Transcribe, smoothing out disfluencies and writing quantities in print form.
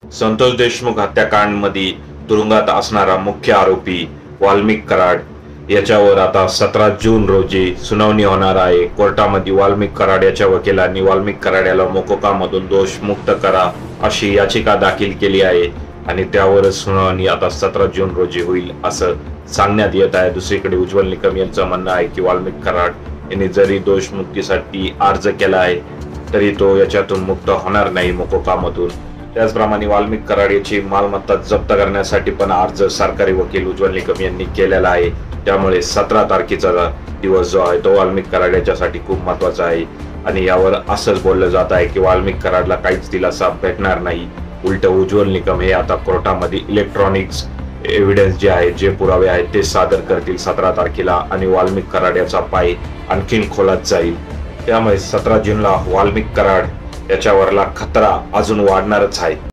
संतोष देशमुख हत्याकांडमध्ये तुरुंगात असणारा मुख्य आरोपी वाल्मिक कराड याच्यावर आता 17 जून रोजी सुनावणी होणार आहे। कोर्टामध्ये वाल्मिक कराड याच्या वकिलांनी वाल्मिक कराड याला मोकोकामधून दोष मुक्त करा अशी याचिका दाखल केली आहे आणि त्यावर सुनावणी आता 17 जून रोजी होईल असं सांगण्यात येत आहे। दुसरीकडे उज्ज्वल निकम यांचं म्हणणं आहे की वाल्मिक कराड यांनी जरी दोष मुक्तीसाठी अर्ज केला आहे तरी तो याच्यातून मुक्त होणार नाही मोकोकामधून। त्याचप्रमाणे वाल्मिक कराड याची मालमत्ता जप्त करण्यासाठी पण अर्ज सरकारी वकील उज्ज्वल निकम यांनी केलेला आहे। त्यामुळे 17 तारखेचा दिवस जो आहे तो वाल्मिक कराड याच्यासाठी खूप महत्त्वाचा आहे आणि यावर असंच बोललं जात आहे की वाल्मिक कराडला काहीच दिलासा भेटणार नाही। उलट उज्ज्वल निकम हे आता कोर्टामध्ये इलेक्ट्रॉनिक्स एव्हिडन्स जे आहे, जे पुरावे आहेत ते सादर करतील 17 तारखेला आणि वाल्मिक कराड याचा पाय आणखीन खोलात जाईल। त्यामुळे 17 जूनला वाल्मिक कराड याच्यावरला खतरा अजून वाढणारच आहे।